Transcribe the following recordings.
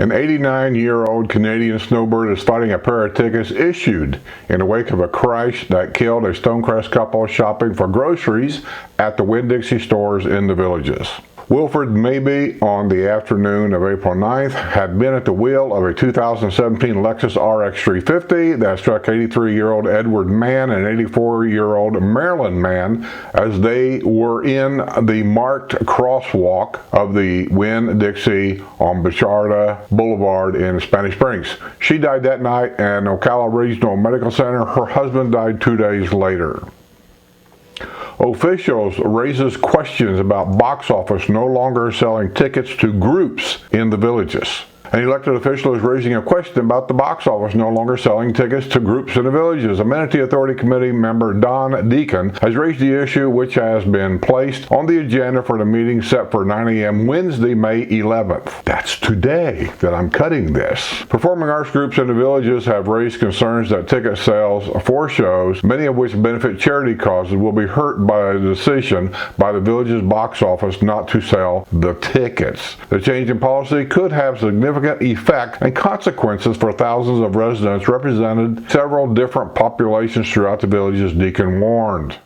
An 89-year-old Canadian snowbird is fighting a pair of tickets issued in the wake of a crash that killed a Stonecrest couple shopping for groceries at the Winn-Dixie stores in the Villages. Wilfred Maybe, on the afternoon of April 9th, had been at the wheel of a 2017 Lexus RX 350 that struck 83-year-old Edward Mann and 84-year-old Marilyn Mann as they were in the marked crosswalk of the Winn-Dixie on Bicharda Boulevard in Spanish Springs. She died that night at Ocala Regional Medical Center. Her husband died 2 days later. Officials raises questions about box office no longer selling tickets to groups in the Villages. An elected official is raising a question about the box office no longer selling tickets to groups in the Villages. Amenity Authority Committee member Don Deacon has raised the issue, which has been placed on the agenda for the meeting set for 9 a.m. Wednesday, May 11th. That's today that I'm cutting this. Performing arts groups in the Villages have raised concerns that ticket sales for shows, many of which benefit charity causes, will be hurt by a decision by the Villages box office not to sell the tickets. The change in policy could have significant effect and consequences for thousands of residents represented several different populations throughout the Villages, Deacon warned.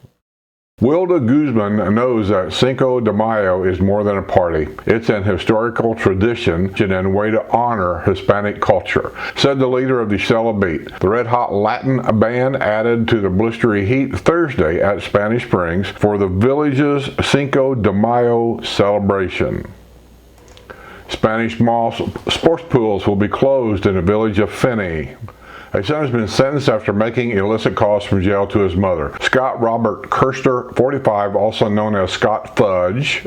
Wilda Guzman knows that Cinco de Mayo is more than a party. It's an historical tradition and way to honor Hispanic culture, said the leader of the Stella Beat. The Red Hot Latin band added to the blistery heat Thursday at Spanish Springs for the Village's Cinco de Mayo celebration. Spanish Mall sports pools will be closed in the village of Finney. A son has been sentenced after making illicit calls from jail to his mother. Scott Robert Kirster, 45, also known as Scott Fudge,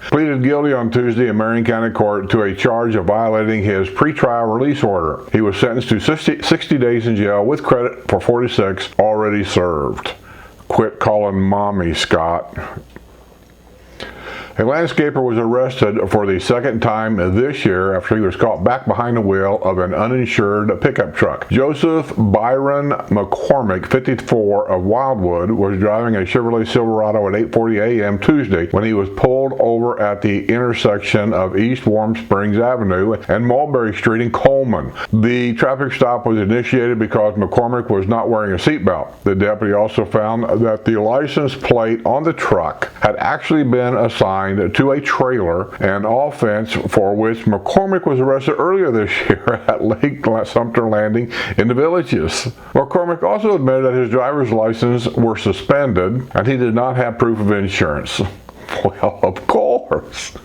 pleaded guilty on Tuesday in Marion County Court to a charge of violating his pretrial release order. He was sentenced to 60 days in jail with credit for 46 already served. Quit calling mommy, Scott. A landscaper was arrested for the second time this year after he was caught back behind the wheel of an uninsured pickup truck. Joseph Byron McCormick, 54, of Wildwood, was driving a Chevrolet Silverado at 8:40 a.m. Tuesday when he was pulled over at the intersection of East Warm Springs Avenue and Mulberry Street in Coleman. The traffic stop was initiated because McCormick was not wearing a seatbelt. The deputy also found that the license plate on the truck had actually been assigned to a trailer, an offense for which McCormick was arrested earlier this year at Lake Sumter Landing in the Villages. McCormick also admitted that his driver's license were suspended and he did not have proof of insurance. Well, of course.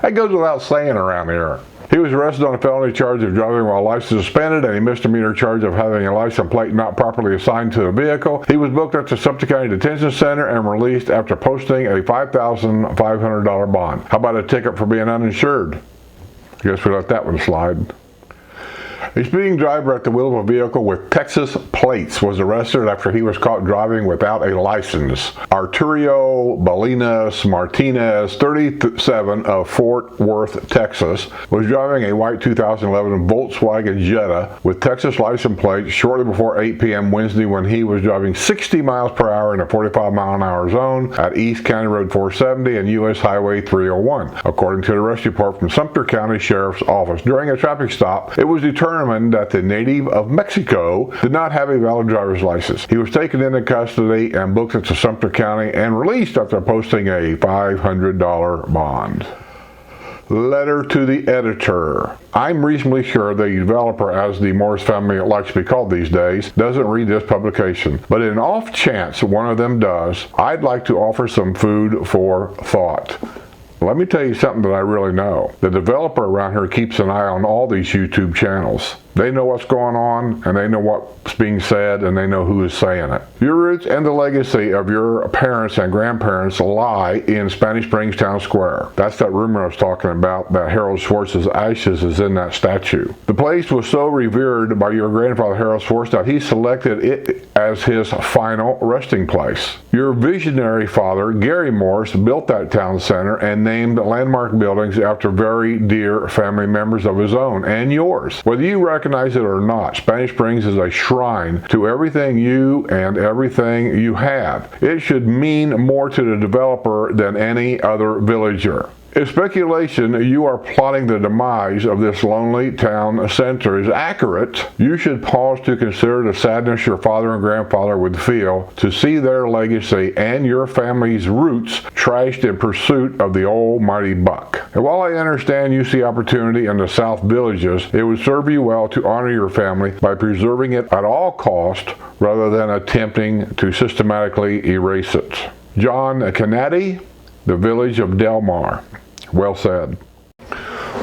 That goes without saying around here. He was arrested on a felony charge of driving while license suspended and a misdemeanor charge of having a license plate not properly assigned to the vehicle. He was booked at the Sumter County Detention Center and released after posting a $5,500 bond. How about a ticket for being uninsured? I guess we let that one slide. A speeding driver at the wheel of a vehicle with Texas plates was arrested after he was caught driving without a license. Arturo Balinas Martinez, 37, of Fort Worth, Texas, was driving a white 2011 Volkswagen Jetta with Texas license plates shortly before 8 p.m. Wednesday when he was driving 60 miles per hour in a 45-mile-an-hour zone at East County Road 470 and U.S. Highway 301. According to the arrest report from Sumter County Sheriff's Office, during a traffic stop, it was determined that the native of Mexico did not have a valid driver's license. He was taken into custody and booked at the Sumter County and released after posting a $500 bond. Letter to the editor. I'm reasonably sure the developer, as the Morris family likes to be called these days, doesn't read this publication. But in off chance one of them does, I'd like to offer some food for thought. Let me tell you something that I really know. The developer around here keeps an eye on all these YouTube channels. They know what's going on, and they know what's being said, and they know who is saying it. Your roots and the legacy of your parents and grandparents lie in Spanish Springs Town Square. That's that rumor I was talking about, that Harold Schwartz's ashes is in that statue. The place was so revered by your grandfather Harold Schwartz that he selected it as his final resting place. Your visionary father, Gary Morris, built that town center and named landmark buildings after very dear family members of his own and yours. Whether you recognize it or not, Spanish Springs is a shrine to everything you and everything you have. It should mean more to the developer than any other villager. If speculation you are plotting the demise of this lonely town center is accurate, you should pause to consider the sadness your father and grandfather would feel to see their legacy and your family's roots trashed in pursuit of the almighty buck. And while I understand you see opportunity in the South Villages, it would serve you well to honor your family by preserving it at all cost rather than attempting to systematically erase it. John Canady, The Village of Delmar. Well said.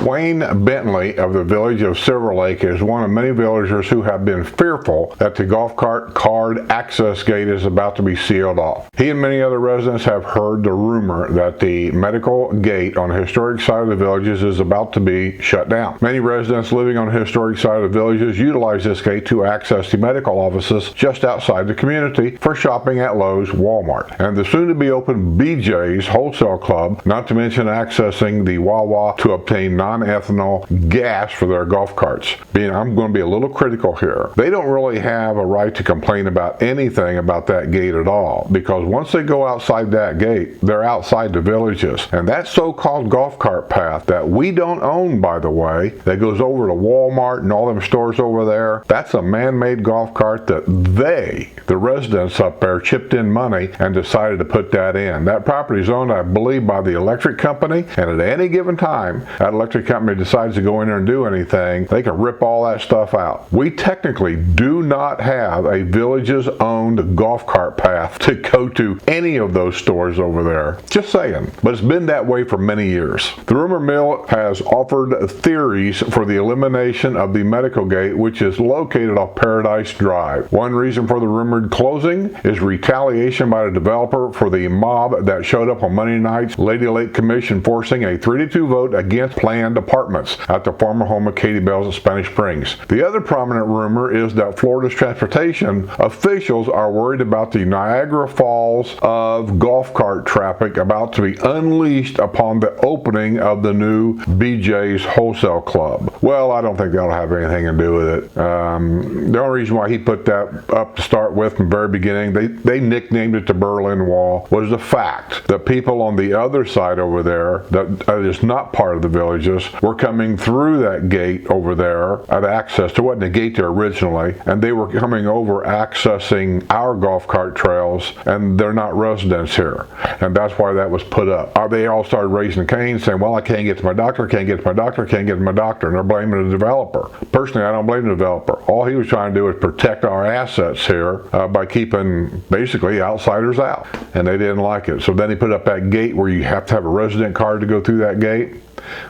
Wayne Bentley of the village of Silver Lake is one of many villagers who have been fearful that the golf cart card access gate is about to be sealed off. He and many other residents have heard the rumor that the medical gate on the historic side of the villages is about to be shut down. Many residents living on the historic side of the villages utilize this gate to access the medical offices just outside the community for shopping at Lowe's, Walmart, and the soon-to-be-open BJ's Wholesale Club, not to mention accessing the Wawa to obtain non-ethanol gas for their golf carts. I'm going to be a little critical here. They don't really have a right to complain about anything about that gate at all, because once they go outside that gate, they're outside the villages. And that so-called golf cart path that we don't own, by the way, that goes over to Walmart and all them stores over there, that's a man-made golf cart that the residents up there, chipped in money and decided to put that in. That property is owned, I believe, by the electric company, and at any given time, that electric company decides to go in there and do anything, they can rip all that stuff out. We technically do not have a village's owned golf cart path to go to any of those stores over there. Just saying. But it's been that way for many years. The rumor mill has offered theories for the elimination of the medical gate, which is located off Paradise Drive. One reason for the rumored closing is retaliation by the developer for the mob that showed up on Monday night's Lady Lake Commission forcing a 3-2 vote against planned apartments at the former home of Katie Bell's at Spanish Springs. The other prominent rumor is that Florida's transportation officials are worried about the Niagara Falls of golf cart traffic about to be unleashed upon the opening of the new BJ's Wholesale Club. Well, I don't think that'll have anything to do with it. The only reason why he put that up to start with from the very beginning, they nicknamed it the Berlin Wall, was the fact that people on the other side over there that is not part of the villages were coming through that gate over there at access. There wasn't a gate there originally, and they were coming over accessing our golf cart trails, and they're not residents here, and that's why that was put up. They all started raising Cain, saying, well, I can't get to my doctor, can't get to my doctor, can't get to my doctor, and they're blaming the developer. Personally, I don't blame the developer. All he was trying to do is protect our assets here by keeping basically outsiders out, and they didn't like it. So then he put up that gate where you have to have a resident card to go through that gate.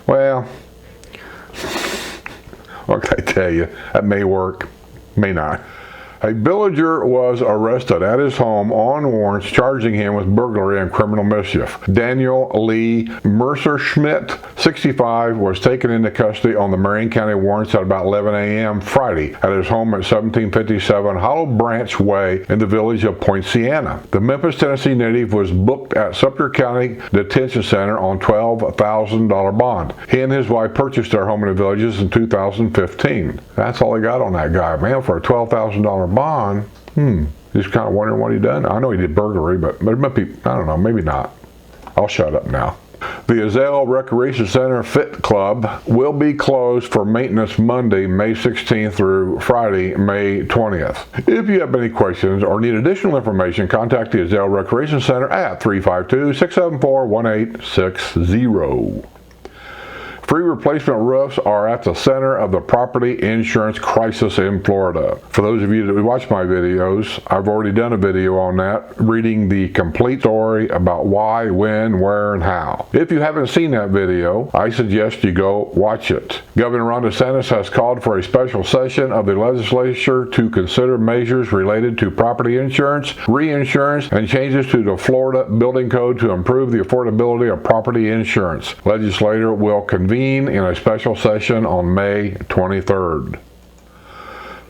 Well, what can I tell you? That may work, may not. A villager was arrested at his home on warrants charging him with burglary and criminal mischief. Daniel Lee Mercer-Schmidt, 65, was taken into custody on the Marion County warrants at about 11 a.m. Friday at his home at 1757 Hollow Branch Way in the village of Poinciana. The Memphis, Tennessee native was booked at Sumter County Detention Center on $12,000 bond. He and his wife purchased their home in the villages in 2015. That's all he got on that guy, man, for a $12,000 bond. Just kind of wondering what he done. I know he did burglary, but it might be, I don't know, maybe not. I'll shut up now. The Azale Recreation Center Fit Club will be closed for maintenance Monday, May 16th through Friday, May 20th. If you have any questions or need additional information, contact the Azale Recreation Center at 352-674-1860. Free replacement roofs are at the center of the property insurance crisis in Florida. For those of you that watch my videos, I've already done a video on that, reading the complete story about why, when, where, and how. If you haven't seen that video, I suggest you go watch it. Governor Ron DeSantis has called for a special session of the legislature to consider measures related to property insurance, reinsurance, and changes to the Florida Building Code to improve the affordability of property insurance. Legislature will convene in a special session on May 23rd.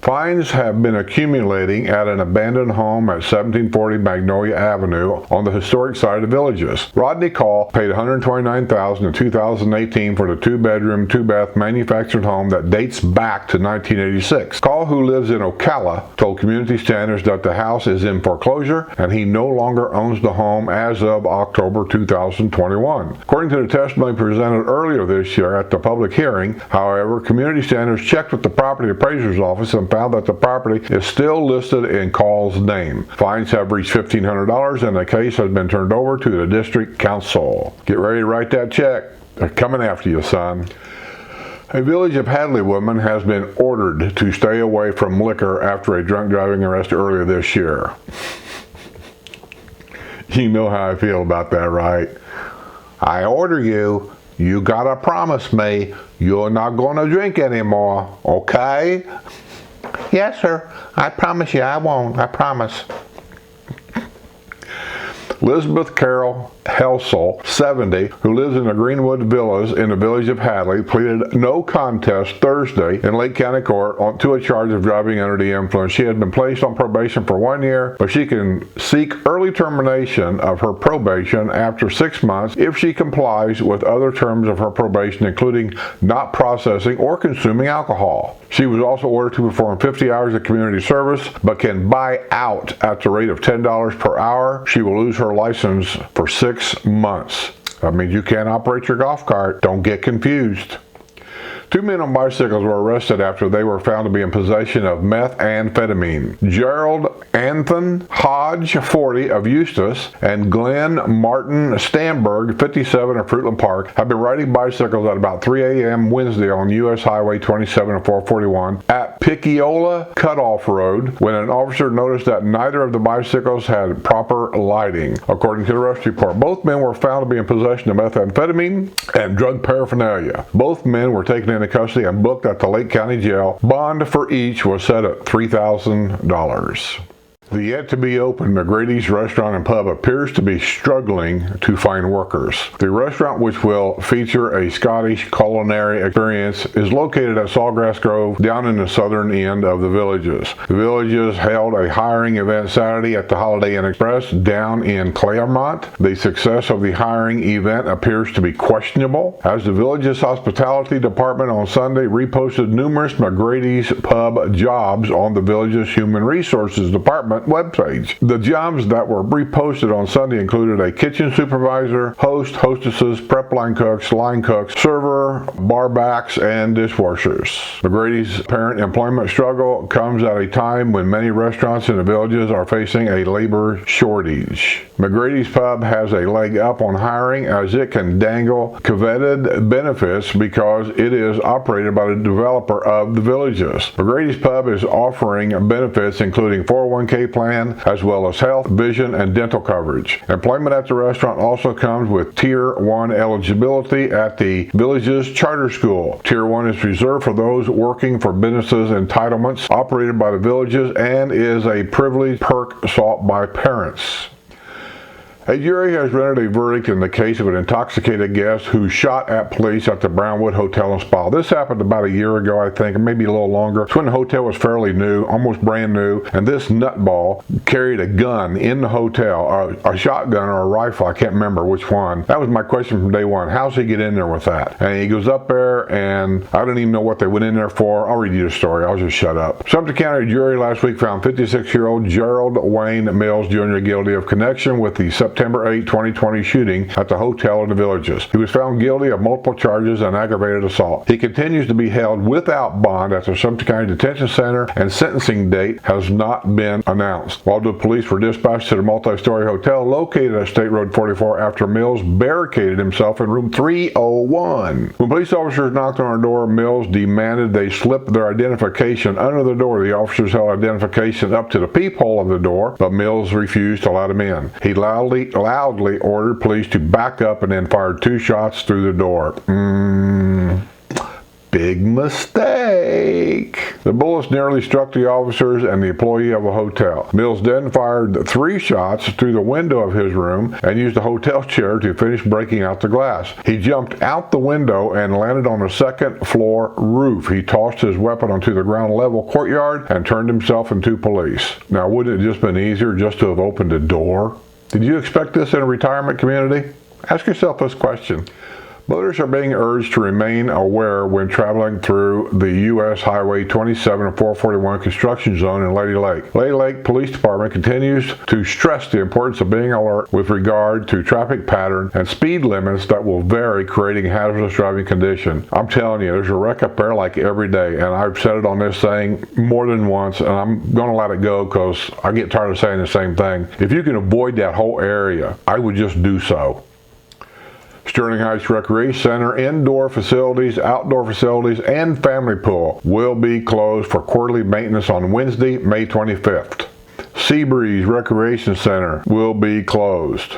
Fines have been accumulating at an abandoned home at 1740 Magnolia Avenue on the historic site of Villages. Rodney Call paid $129,000 in 2018 for the 2-bedroom, 2-bath manufactured home that dates back to 1986. Call, who lives in Ocala, told Community Standards that the house is in foreclosure and he no longer owns the home as of October 2021. According to the testimony presented earlier this year at the public hearing, however, Community Standards checked with the property appraiser's office and found that the property is still listed in Call's name. Fines have reached $1,500 and the case has been turned over to the district council. Get ready to write that check. They're coming after you, son. A Village of Hadley woman has been ordered to stay away from liquor after a drunk driving arrest earlier this year. You know how I feel about that, right? I order you. You gotta promise me you're not gonna drink anymore, okay? Yes, sir. I promise you I won't. I promise. Elizabeth Carol Helsel, 70, who lives in the Greenwood Villas in the Village of Hadley, pleaded no contest Thursday in Lake County Court to a charge of driving under the influence. She had been placed on probation for 1 year, but she can seek early termination of her probation after 6 months if she complies with other terms of her probation, including not processing or consuming alcohol. She was also ordered to perform 50 hours of community service, but can buy out at the rate of $10 per hour. She will lose her license for 6 months. That means you can't operate your golf cart. Don't get confused. 2 men on bicycles were arrested after they were found to be in possession of methamphetamine. Gerald Anthony Hodge, 40, of Eustis, and Glenn Martin Stamberg, 57, of Fruitland Park, have been riding bicycles at about 3 a.m. Wednesday on U.S. Highway 27 and 441 at Picciola Cutoff Road when an officer noticed that neither of the bicycles had proper lighting. According to the arrest report, both men were found to be in possession of methamphetamine and drug paraphernalia. Both men were taken into custody and booked at the Lake County Jail. Bond for each was set at $3,000. The yet-to-be-open McGrady's Restaurant and Pub appears to be struggling to find workers. The restaurant, which will feature a Scottish culinary experience, is located at Sawgrass Grove down in the southern end of the Villages. The Villages held a hiring event Saturday at the Holiday Inn Express down in Claremont. The success of the hiring event appears to be questionable, as the Villages Hospitality Department on Sunday reposted numerous McGrady's Pub jobs on the Villages Human Resources Department webpage. The jobs that were reposted on Sunday included a kitchen supervisor, host, hostesses, prep line cooks, server, barbacks, and dishwashers. McGrady's apparent employment struggle comes at a time when many restaurants in the Villages are facing a labor shortage. McGrady's Pub has a leg up on hiring as it can dangle coveted benefits because it is operated by the developer of the Villages. McGrady's Pub is offering benefits including 401k plan, as well as health, vision, and dental coverage. Employment at the restaurant also comes with Tier 1 eligibility at the Villages Charter School. Tier 1 is reserved for those working for businesses entitlements operated by the Villages and is a privileged perk sought by parents. A jury has rendered a verdict in the case of an intoxicated guest who shot at police at the Brownwood Hotel and Spa. This happened about a year ago, I think, maybe a little longer. It's when the hotel was fairly new, almost brand new, and this nutball carried a gun in the hotel, a shotgun or a rifle, I can't remember which one. That was my question from day one. How's he get in there with that? And he goes up there, and I don't even know what they went in there for. I'll read you the story. I'll just shut up. Sumter County jury last week found 56-year-old Gerald Wayne Mills Jr. guilty of connection with the September 8, 2020 shooting at the hotel in the Villages. He was found guilty of multiple charges and aggravated assault. He continues to be held without bond at the Sumter County Detention Center, and sentencing date has not been announced. Wildwood police were dispatched to the multi-story hotel located at State Road 44 after Mills barricaded himself in room 301. When police officers knocked on the door, Mills demanded they slip their identification under the door. The officers held identification up to the peephole of the door, but Mills refused to let him in. He loudly ordered police to back up and then fired 2 shots through the door. Bitch. Big mistake. The bullets nearly struck the officers and the employee of a hotel. Mills then fired 3 shots through the window of his room and used a hotel chair to finish breaking out the glass. He jumped out the window and landed on the second-floor roof. He tossed his weapon onto the ground-level courtyard and turned himself into police. Now, wouldn't it have just been easier just to have opened the door? Did you expect this in a retirement community? Ask yourself this question. Motorists are being urged to remain aware when traveling through the U.S. Highway 27 and 441 construction zone in Lady Lake. Lady Lake Police Department continues to stress the importance of being alert with regard to traffic pattern and speed limits that will vary, creating a hazardous driving condition. I'm telling you, there's a wreck up there like every day, and I've said it on this thing more than once, and I'm going to let it go because I get tired of saying the same thing. If you can avoid that whole area, I would just do so. Sterling Heights Recreation Center, indoor facilities, outdoor facilities, and family pool will be closed for quarterly maintenance on Wednesday, May 25th. Seabreeze Recreation Center will be closed.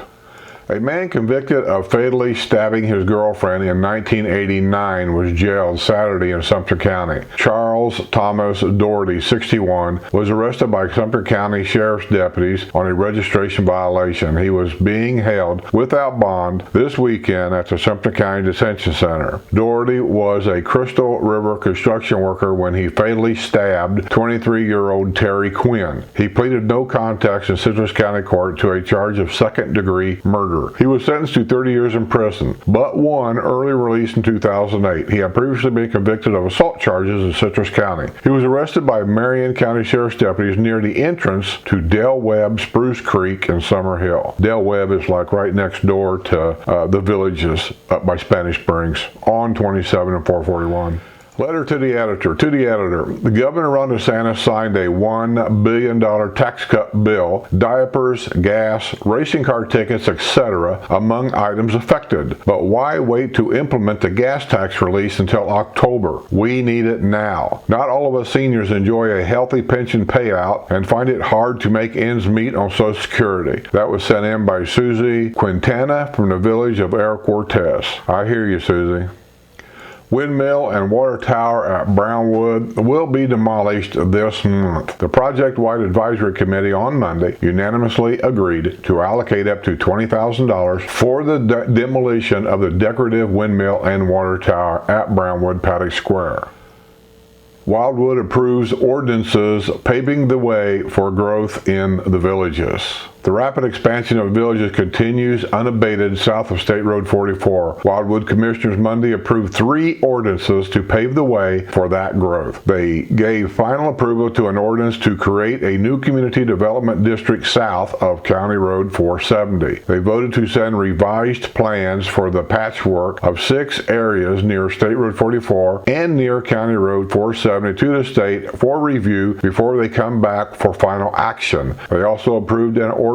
A man convicted of fatally stabbing his girlfriend in 1989 was jailed Saturday in Sumter County. Charles Thomas Doherty, 61, was arrested by Sumter County Sheriff's deputies on a registration violation. He was being held without bond this weekend at the Sumter County Detention Center. Doherty was a Crystal River construction worker when he fatally stabbed 23-year-old Terry Quinn. He pleaded no contest in Citrus County Court to a charge of second-degree murder. He was sentenced to 30 years in prison, but won early release in 2008. He had previously been convicted of assault charges in Citrus County. He was arrested by Marion County Sheriff's deputies near the entrance to Del Webb Spruce Creek in Summer Hill. Del Webb is like right next door to the Villages up by Spanish Springs on 27 and 441. Letter to the editor. The Governor Ron DeSantis signed a $1 billion tax cut bill, diapers, gas, racing car tickets, etc. among items affected. But why wait to implement the gas tax release until October? We need it now. Not all of us seniors enjoy a healthy pension payout and find it hard to make ends meet on Social Security. That was sent in by Susie Quintana from the village of El Cortez. I hear you, Susie. Windmill and water tower at Brownwood will be demolished this month. The project-wide advisory committee on Monday unanimously agreed to allocate up to $20,000 for the demolition of the decorative windmill and water tower at Brownwood Paddock Square. Wildwood approves ordinances paving the way for growth in the villages. The rapid expansion of villages continues unabated south of State Road 44. Wildwood Commissioners Monday approved 3 ordinances to pave the way for that growth. They gave final approval to an ordinance to create a new community development district south of County Road 470. They voted to send revised plans for the patchwork of 6 areas near State Road 44 and near County Road 470 to the state for review before they come back for final action. They also approved an ordinance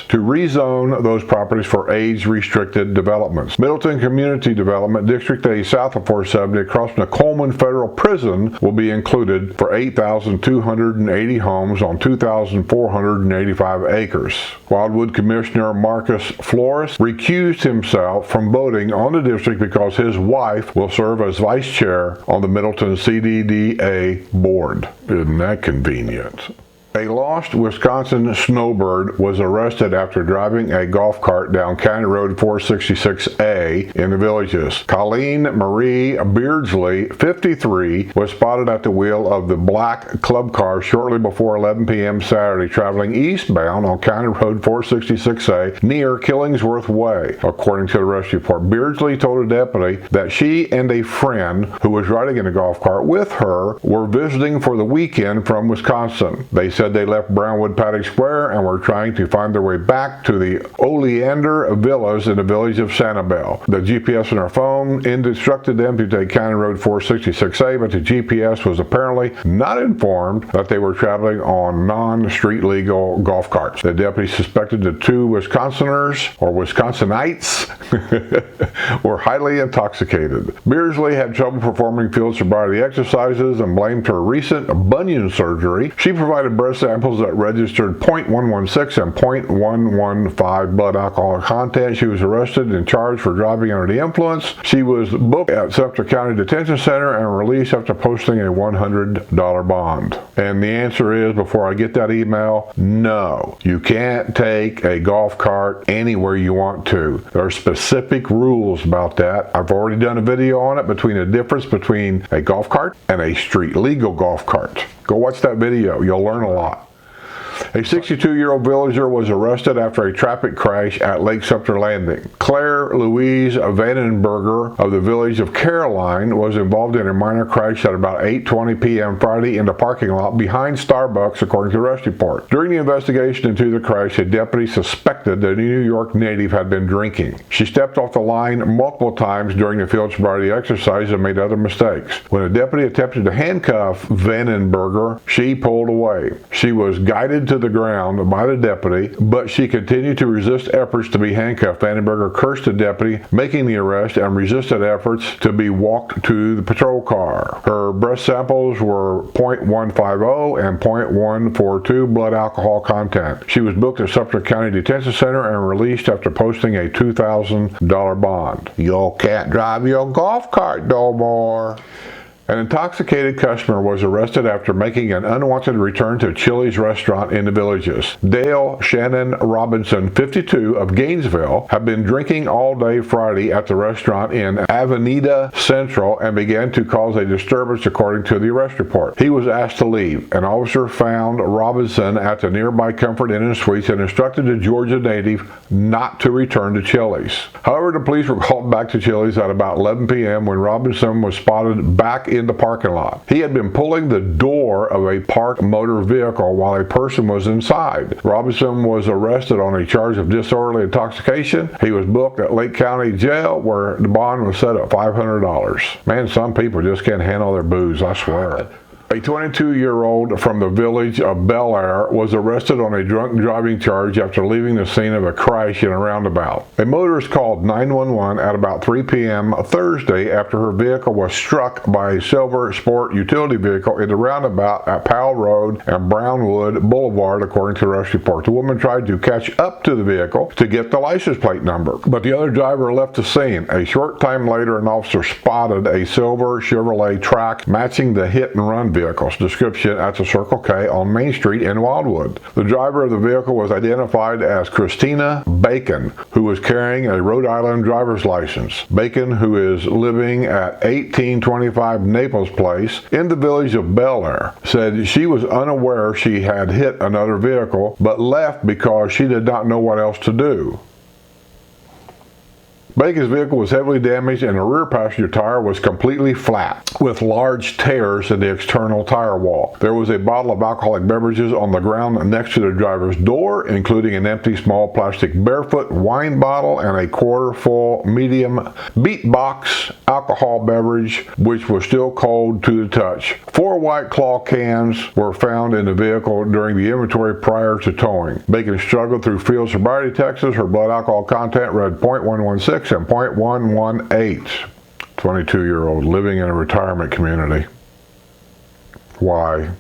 to rezone those properties for age-restricted developments. Middleton Community Development District A south of 470 across from the Coleman Federal Prison will be included for 8,280 homes on 2,485 acres. Wildwood Commissioner Marcus Flores recused himself from voting on the district because his wife will serve as vice chair on the Middleton CDDA board. Isn't that convenient? A lost Wisconsin snowbird was arrested after driving a golf cart down County Road 466A in the villages. Colleen Marie Beardsley, 53, was spotted at the wheel of the black club car shortly before 11 p.m. Saturday, traveling eastbound on County Road 466A near Killingsworth Way. According to the rescue report, Beardsley told a deputy that she and a friend who was riding in a golf cart with her were visiting for the weekend from Wisconsin. They said they left Brownwood Paddock Square and were trying to find their way back to the Oleander Villas in the village of Sanibel. The GPS on their phone instructed them to take County Road 466A, but the GPS was apparently not informed that they were traveling on non-street legal golf carts. The deputy suspected the 2 Wisconsiners, or Wisconsinites, were highly intoxicated. Beardsley had trouble performing field sobriety exercises and blamed her recent bunion surgery. She provided breast breath samples that registered .116 and .115 blood alcohol content. She was arrested and charged for driving under the influence. She was booked at Sumter County Detention Center and released after posting a $100 bond. And the answer is, before I get that email, no. You can't take a golf cart anywhere you want to. There are specific rules about that. I've already done a video on it, between the difference between a golf cart and a street legal golf cart. Go watch that video. You'll learn a lot. A 62-year-old villager was arrested after a traffic crash at Lake Sumter Landing. Claire Louise Vandenberger of the village of Caroline was involved in a minor crash at about 8:20 p.m. Friday in the parking lot behind Starbucks, according to the arrest report. During the investigation into the crash, a deputy suspected the New York native had been drinking. She stepped off the line multiple times during the field sobriety exercise and made other mistakes. When a deputy attempted to handcuff Vandenberger, she pulled away. She was guided to the ground by the deputy, but she continued to resist efforts to be handcuffed. Vandenberger cursed the deputy making the arrest and resisted efforts to be walked to the patrol car. Her breath samples were .150 and .142 blood alcohol content. She was booked at Sumter County Detention Center and released after posting a $2,000 bond. You can't drive your golf cart no more. An intoxicated customer was arrested after making an unwanted return to Chili's restaurant in the Villages. Dale Shannon Robinson, 52, of Gainesville, had been drinking all day Friday at the restaurant in Avenida Central and began to cause a disturbance, according to the arrest report. He was asked to leave. An officer found Robinson at the nearby Comfort Inn and Suites and instructed the Georgia native not to return to Chili's. However, the police were called back to Chili's at about 11 p.m. when Robinson was spotted back in the parking lot. He had been pulling the door of a parked motor vehicle while a person was inside. Robinson was arrested on a charge of disorderly intoxication. He was booked at Lake County Jail, where the bond was set at $500. Man, some people just can't handle their booze, I swear. A 22-year-old from the village of Bel Air was arrested on a drunk driving charge after leaving the scene of a crash in a roundabout. A motorist called 911 at about 3 p.m. Thursday after her vehicle was struck by a silver sport utility vehicle in the roundabout at Powell Road and Brownwood Boulevard, according to the arrest report. The woman tried to catch up to the vehicle to get the license plate number, but the other driver left the scene. A short time later, an officer spotted a silver Chevrolet Track matching the hit-and-run vehicle's description at the Circle K on Main Street in Wildwood. The driver of the vehicle was identified as Christina Bacon, who was carrying a Rhode Island driver's license. Bacon, who is living at 1825 Naples Place in the village of Bel Air, said she was unaware she had hit another vehicle, but left because she did not know what else to do. Bacon's vehicle was heavily damaged and the rear passenger tire was completely flat, with large tears in the external tire wall. There was a bottle of alcoholic beverages on the ground next to the driver's door, including an empty small plastic Barefoot wine bottle and a quarter-full medium Beatbox alcohol beverage, which was still cold to the touch. 4 White Claw cans were found in the vehicle during the inventory prior to towing. Bacon struggled through field sobriety tests. Her blood alcohol content read .116 and .118. 22-year-old living in a retirement community. Why?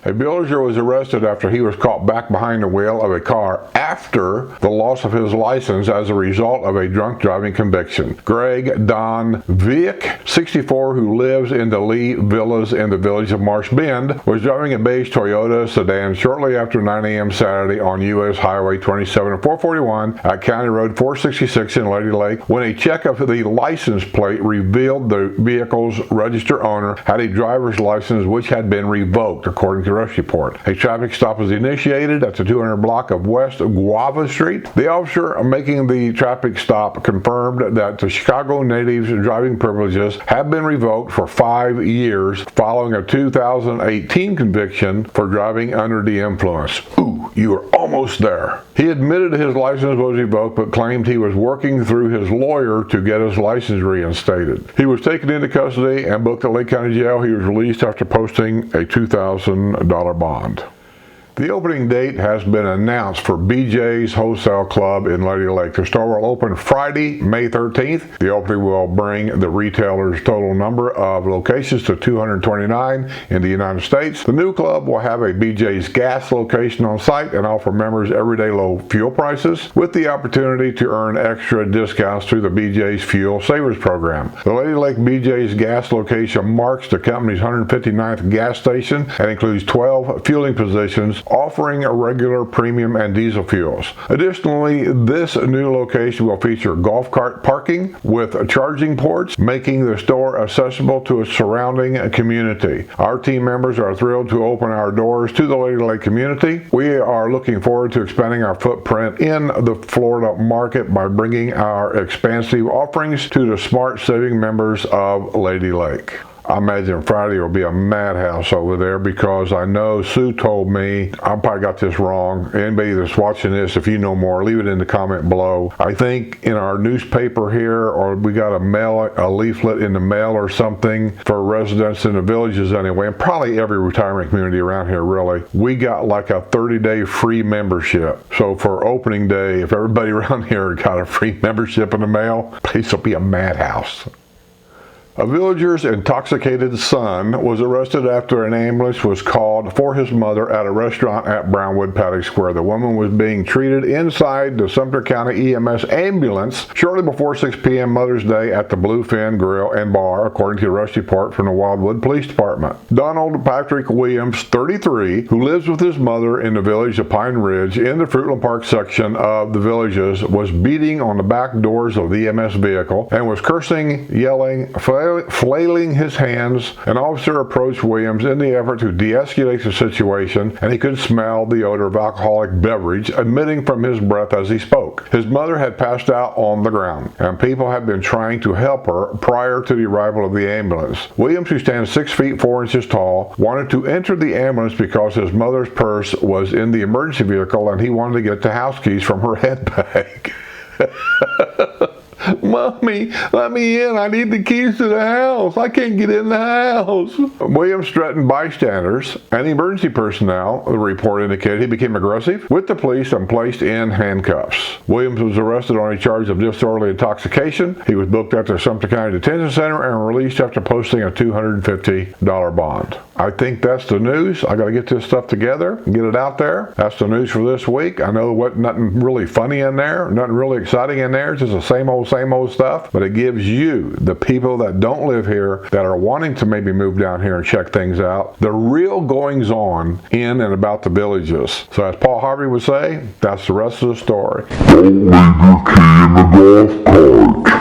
A villager was arrested after he was caught back behind the wheel of a car after the loss of his license as a result of a drunk driving conviction. Greg Don Vick, 64, who lives in the Lee Villas in the village of Marsh Bend, was driving a beige Toyota sedan shortly after 9 a.m. Saturday on U.S. Highway 27 and 441 at County Road 466 in Lady Lake when a check of the license plate revealed the vehicle's registered owner had a driver's license which had been revoked, according to arrest report. A traffic stop was initiated at the 200 block of West Guava Street. The officer making the traffic stop confirmed that the Chicago native's driving privileges have been revoked for 5 years following a 2018 conviction for driving under the influence. Ooh, you are almost there. He admitted his license was revoked but claimed he was working through his lawyer to get his license reinstated. He was taken into custody and booked at Lake County Jail. He was released after posting a $2,000 bond. The opening date has been announced for BJ's Wholesale Club in Lady Lake. The store will open Friday, May 13th. The opening will bring the retailer's total number of locations to 229 in the United States. The new club will have a BJ's gas location on site and offer members everyday low fuel prices with the opportunity to earn extra discounts through the BJ's Fuel Savers program. The Lady Lake BJ's gas location marks the company's 159th gas station and includes 12 fueling positions, offering a regular, premium, and diesel fuels. Additionally, this new location will feature golf cart parking with charging ports, making the store accessible to its surrounding community. Our team members are thrilled to open our doors to the Lady Lake community. We are looking forward to expanding our footprint in the Florida market by bringing our expansive offerings to the smart saving members of Lady Lake. I imagine Friday will be a madhouse over there because I know Sue told me, I probably got this wrong. Anybody that's watching this, if you know more, leave it in the comment below. I think in our newspaper here, or we got a leaflet in the mail or something for residents in the villages anyway, and probably every retirement community around here really, we got like a 30-day free membership. So for opening day, if everybody around here got a free membership in the mail, place will be a madhouse. A villager's intoxicated son was arrested after an ambulance was called for his mother at a restaurant at Wildwood Paddock Square. The woman was being treated inside the Sumter County EMS ambulance shortly before 6 p.m. Mother's Day at the Bluefin Grill and Bar, according to a rush report from the Wildwood Police Department. Donald Patrick Williams, 33, who lives with his mother in the village of Pine Ridge in the Fruitland Park section of the Villages, was beating on the back doors of the EMS vehicle and was cursing, yelling, flailing his hands. An officer approached Williams in the effort to de-escalate the situation, and he could smell the odor of alcoholic beverage emitting from his breath as he spoke. His mother had passed out on the ground, and people had been trying to help her prior to the arrival of the ambulance. Williams, who stands 6 feet 4 inches tall, wanted to enter the ambulance because his mother's purse was in the emergency vehicle and he wanted to get the house keys from her head bag. Mommy, let me in. I need the keys to the house. I can't get in the house. Williams threatened bystanders and emergency personnel. The report indicated he became aggressive with the police and placed in handcuffs. Williams was arrested on a charge of disorderly intoxication. He was booked at the Sumter County Detention Center and released after posting a $250 bond. I think that's the news. I got to get this stuff together and get it out there. That's the news for this week. I know nothing really funny in there, nothing really exciting in there. It's just the same old stuff, but it gives you, the people that don't live here, that are wanting to maybe move down here and check things out, the real goings on in and about the villages. So as Paul Harvey would say, that's the rest of the story. Don't leave your key in the golf cart.